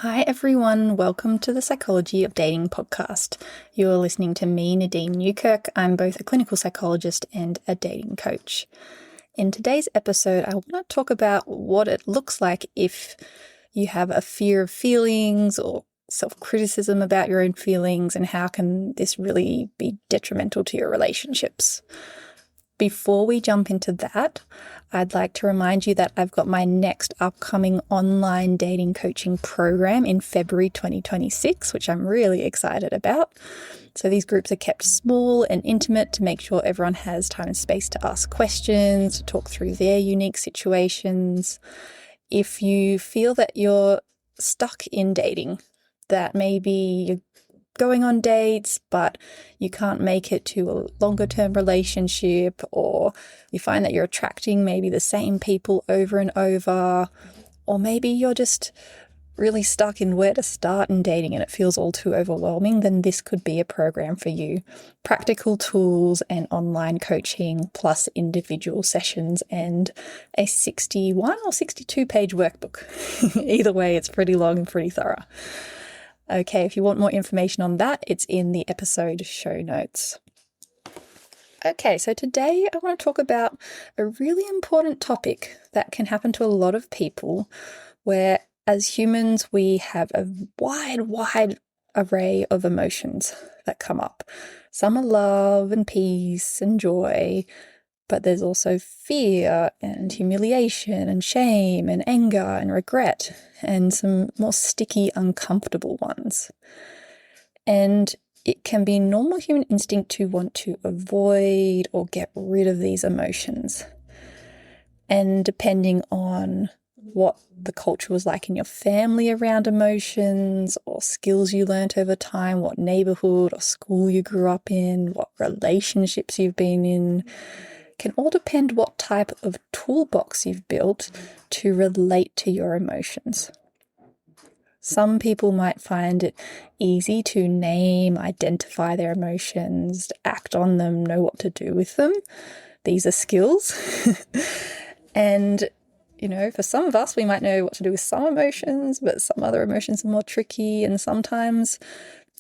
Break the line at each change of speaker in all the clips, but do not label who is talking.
Hi everyone, welcome to the Psychology of Dating podcast. You're listening to me, Nadine Newkirk. I'm both a clinical psychologist and a dating coach. In today's episode, I want to talk about what it looks like if you have a fear of feelings or self-criticism about your own feelings, and how can this really be detrimental to your relationships. Before we jump into that, I'd like to remind you that I've got my next upcoming online dating coaching program in February 2026, which I'm really excited about. So these groups are kept small and intimate to make sure everyone has time and space to ask questions, to talk through their unique situations. If you feel that you're stuck in dating, that maybe you're going on dates, but you can't make it to a longer term relationship, or you find that you're attracting maybe the same people over and over, or maybe you're just really stuck in where to start in dating and it feels all too overwhelming, then this could be a program for you. Practical tools and online coaching plus individual sessions and a 61 or 62 page workbook. Either way, it's pretty long and pretty thorough. Okay, if you want more information on that, it's in the episode show notes. Okay, so today I want to talk about a really important topic that can happen to a lot of people, where as humans we have a wide array of emotions that come up. Some are love and peace and joy, but there's also fear and humiliation and shame and anger and regret and some more sticky, uncomfortable ones. And it can be normal human instinct to want to avoid or get rid of these emotions. And depending on what the culture was like in your family around emotions, or skills you learnt over time, what neighborhood or school you grew up in, what relationships you've been in, can all depend what type of toolbox you've built to relate to your emotions. Some people might find it easy to name, identify their emotions, act on them, know what to do with them. These are skills. And, for some of us, we might know what to do with some emotions, but some other emotions are more tricky. And sometimes,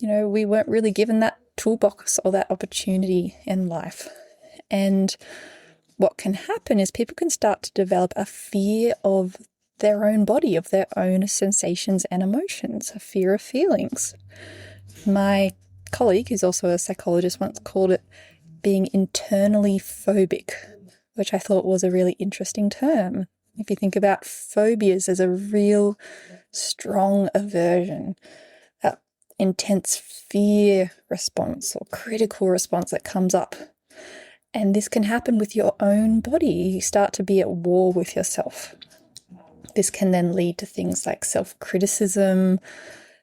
we weren't really given that toolbox or that opportunity in life. And what can happen is people can start to develop a fear of their own body, of their own sensations and emotions, a fear of feelings. My colleague, who's also a psychologist, once called it being internally phobic, which I thought was a really interesting term. If you think about phobias as a real strong aversion, that intense fear response or critical response that comes up. And this can happen with your own body. You start to be at war with yourself. This can then lead to things like self-criticism,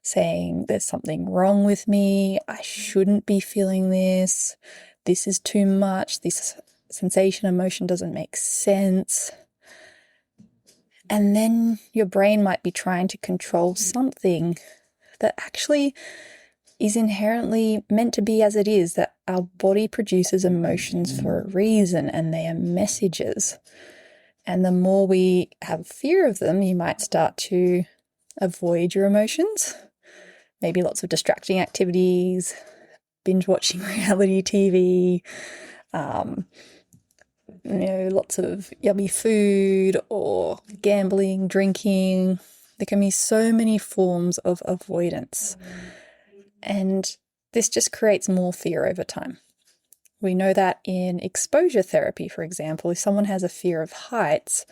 saying there's something wrong with me, I shouldn't be feeling this is too much, this sensation, emotion doesn't make sense. And then your brain might be trying to control something that actually is inherently meant to be as it is, that our body produces emotions for a reason and they are messages. And the more we have fear of them, you might start to avoid your emotions. Maybe lots of distracting activities, binge watching reality TV, lots of yummy food or gambling, drinking. There can be so many forms of avoidance. And this just creates more fear over time. We know that in exposure therapy, for example, if someone has a fear of heights,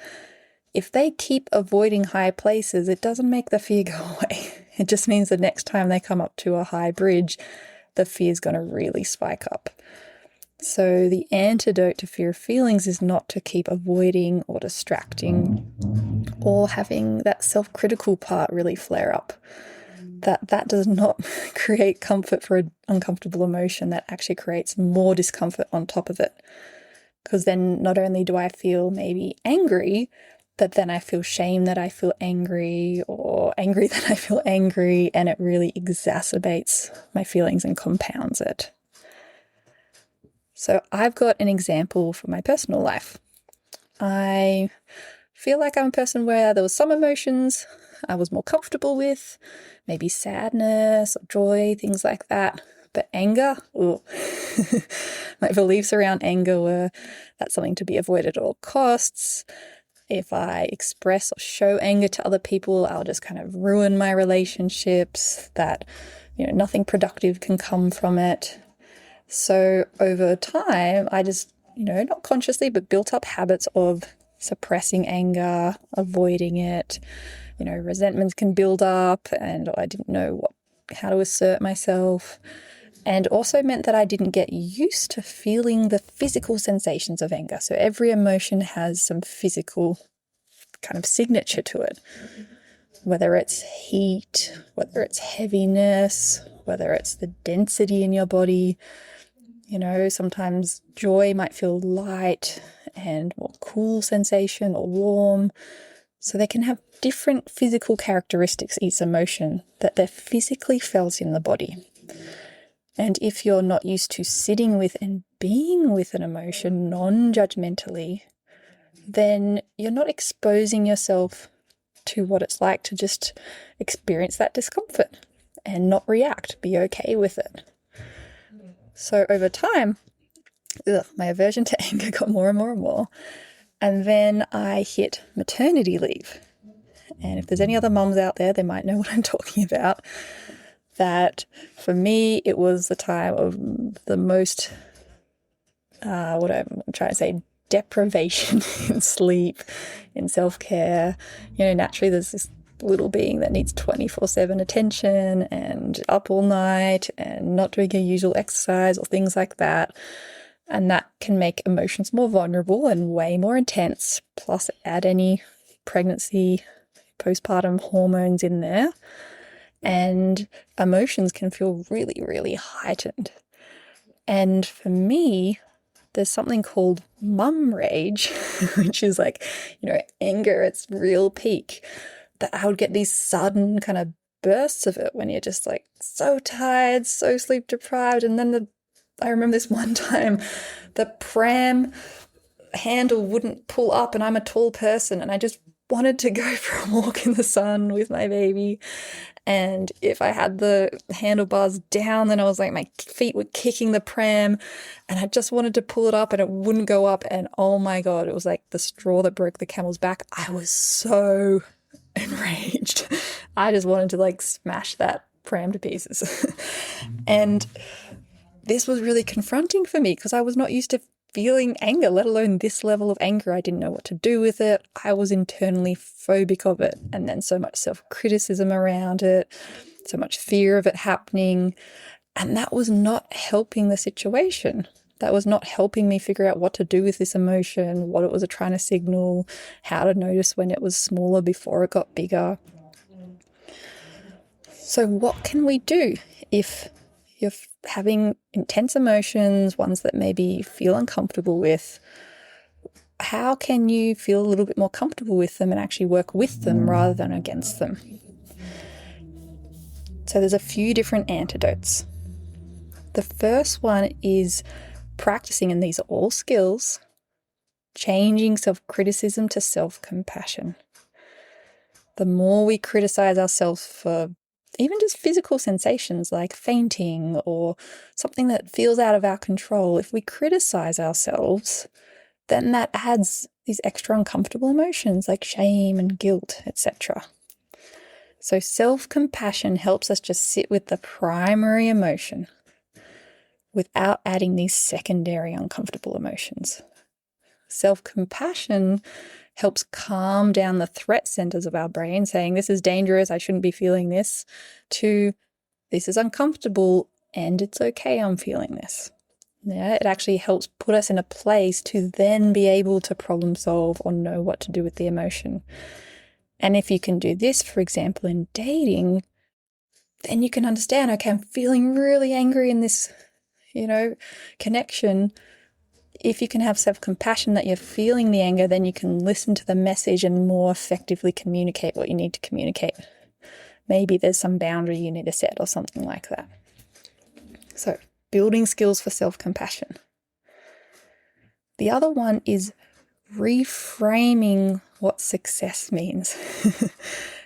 if they keep avoiding high places, it doesn't make the fear go away. It just means the next time they come up to a high bridge, the fear is going to really spike up. So the antidote to fear of feelings is not to keep avoiding or distracting or having that self-critical part really flare up. That does not create comfort for an uncomfortable emotion. That actually creates more discomfort on top of it. Because then not only do I feel maybe angry, but then I feel shame that I feel angry, or angry that I feel angry, and it really exacerbates my feelings and compounds it. So I've got an example from my personal life. I feel like I'm a person where there was some emotions I was more comfortable with, maybe sadness or joy, things like that. But anger, ooh. My beliefs around anger were that's something to be avoided at all costs. If I express or show anger to other people, I'll just kind of ruin my relationships, that, nothing productive can come from it. So over time, I just, not consciously, but built up habits of suppressing anger, avoiding it. Resentments can build up, and I didn't know how to assert myself. And also meant that I didn't get used to feeling the physical sensations of anger. So every emotion has some physical kind of signature to it, whether it's heat, whether it's heaviness, whether it's the density in your body. Sometimes joy might feel light and more cool sensation or warm. So they can have different physical characteristics, each emotion, that they're physically felt in the body. And if you're not used to sitting with and being with an emotion non-judgmentally, then you're not exposing yourself to what it's like to just experience that discomfort and not react, be okay with it. So over time, my aversion to anger got more and more and more. And then I hit maternity leave. And if there's any other mums out there, they might know what I'm talking about. That for me, it was the time of the most, deprivation in sleep, in self-care. Naturally there's this little being that needs 24/7 attention and up all night and not doing a usual exercise or things like that. And that can make emotions more vulnerable and way more intense. Plus add any pregnancy, postpartum hormones in there. And emotions can feel really, really heightened. And for me, there's something called mum rage, which is like, anger at its real peak, that I would get these sudden kind of bursts of it when you're just like so tired, so sleep deprived. And then I remember this one time, the pram handle wouldn't pull up and I'm a tall person and I just wanted to go for a walk in the sun with my baby. And if I had the handlebars down, then I was like, my feet were kicking the pram and I just wanted to pull it up and it wouldn't go up. And oh my God, it was like the straw that broke the camel's back. I was so enraged. I just wanted to smash that pram to pieces. And this was really confronting for me because I was not used to feeling anger, let alone this level of anger. I didn't know what to do with it. I was internally phobic of it. And then so much self-criticism around it, so much fear of it happening. And that was not helping the situation. That was not helping me figure out what to do with this emotion, what it was trying to signal, how to notice when it was smaller before it got bigger. So what can we do if you're having intense emotions, ones that maybe you feel uncomfortable with? How can you feel a little bit more comfortable with them and actually work with them rather than against them? So there's a few different antidotes. The first one is practicing, and these are all skills, changing self-criticism to self-compassion. The more we criticize ourselves for even just physical sensations like fainting or something that feels out of our control, if we criticize ourselves, then that adds these extra uncomfortable emotions like shame and guilt, etc. So self-compassion helps us just sit with the primary emotion without adding these secondary uncomfortable emotions. Self-compassion helps calm down the threat centers of our brain, saying this is dangerous, I shouldn't be feeling this, to this is uncomfortable and it's okay, I'm feeling this. Yeah, it actually helps put us in a place to then be able to problem solve or know what to do with the emotion. And if you can do this, for example, in dating, then you can understand, okay, I'm feeling really angry in this, connection. If you can have self-compassion that you're feeling the anger, then you can listen to the message and more effectively communicate what you need to communicate. Maybe there's some boundary you need to set or something like that. So, building skills for self-compassion. The other one is reframing what success means.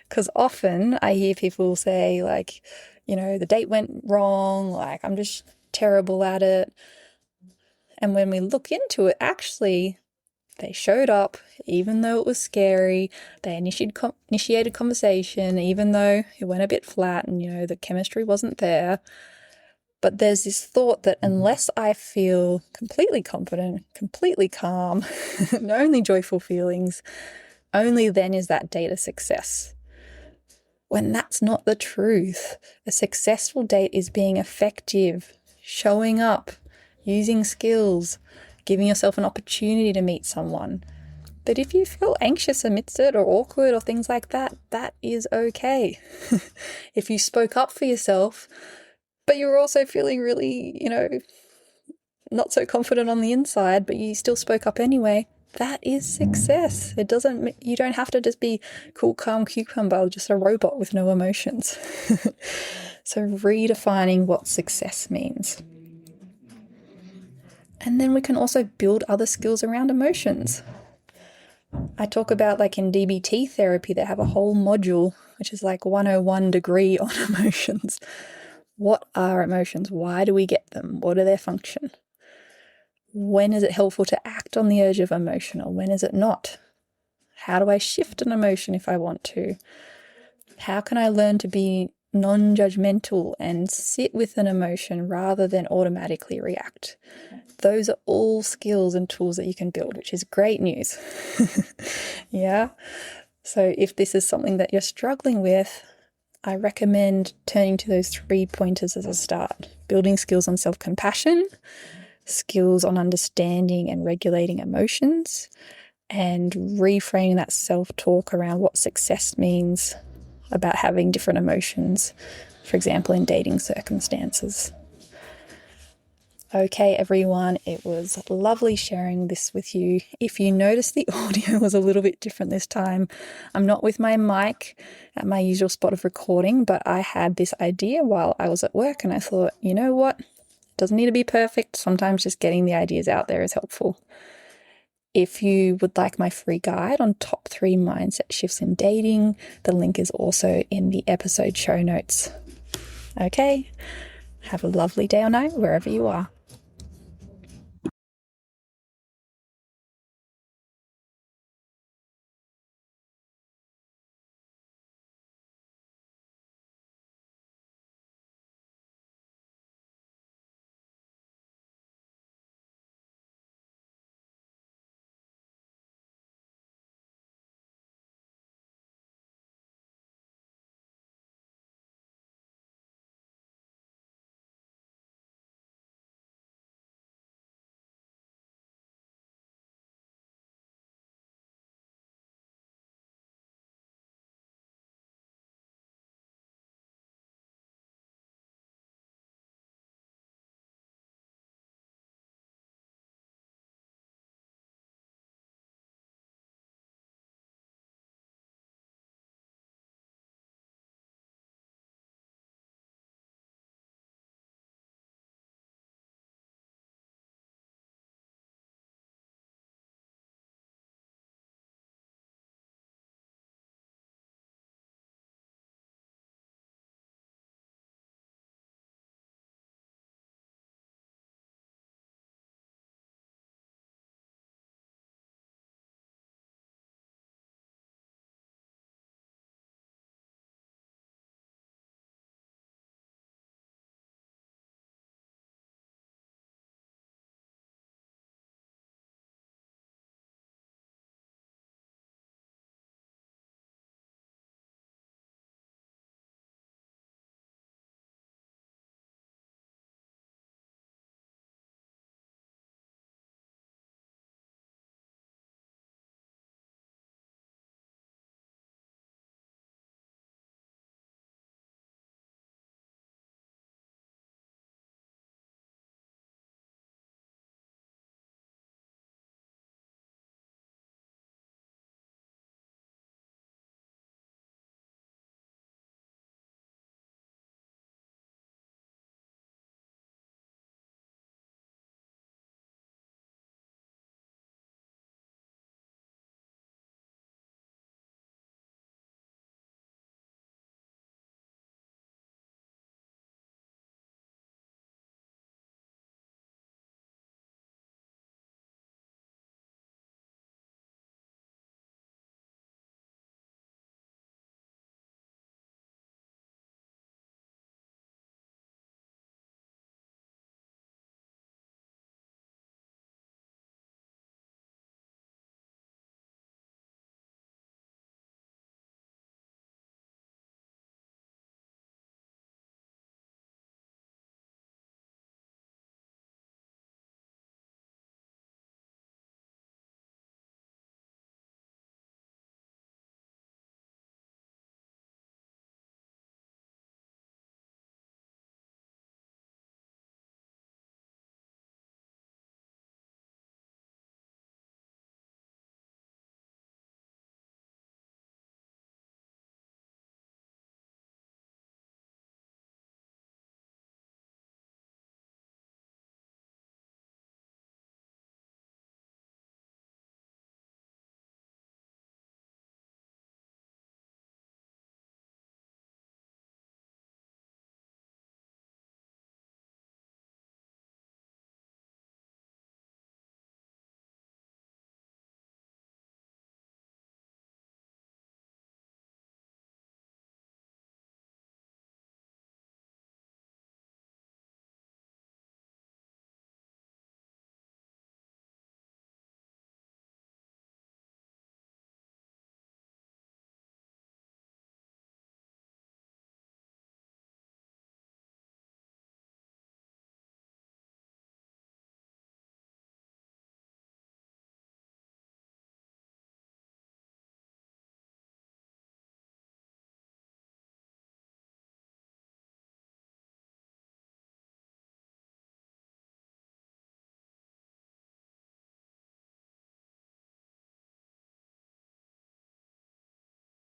Because often I hear people say, like, the date went wrong, like, I'm just terrible at it. And when we look into it, actually, they showed up, even though it was scary. They initiated conversation, even though it went a bit flat and, the chemistry wasn't there. But there's this thought that unless I feel completely confident, completely calm, and only joyful feelings, only then is that date a success. When that's not the truth. A successful date is being effective, showing up, using skills, giving yourself an opportunity to meet someone. But if you feel anxious amidst it or awkward or things like that, that is okay. If you spoke up for yourself, but you're also feeling really, not so confident on the inside, but you still spoke up anyway, that is success. You don't have to just be cool, calm cucumber, just a robot with no emotions. So redefining what success means. And then we can also build other skills around emotions. I talk about, like, in DBT therapy, they have a whole module, which is like 101 degree on emotions. What are emotions? Why do we get them? What are their function? When is it helpful to act on the urge of emotion, or when is it not? How do I shift an emotion if I want to? How can I learn to be non-judgmental and sit with an emotion rather than automatically react? Those are all skills and tools that you can build, which is great news. Yeah. So if this is something that you're struggling with, I recommend turning to those 3 pointers as a start. Building skills on self-compassion, skills on understanding and regulating emotions, and reframing that self-talk around what success means about having different emotions, for example, in dating circumstances. Okay, everyone, it was lovely sharing this with you. If you notice the audio was a little bit different this time, I'm not with my mic at my usual spot of recording, but I had this idea while I was at work and I thought, you know what? It doesn't need to be perfect. Sometimes just getting the ideas out there is helpful. If you would like my free guide on top 3 mindset shifts in dating, the link is also in the episode show notes. Okay, have a lovely day or night wherever you are.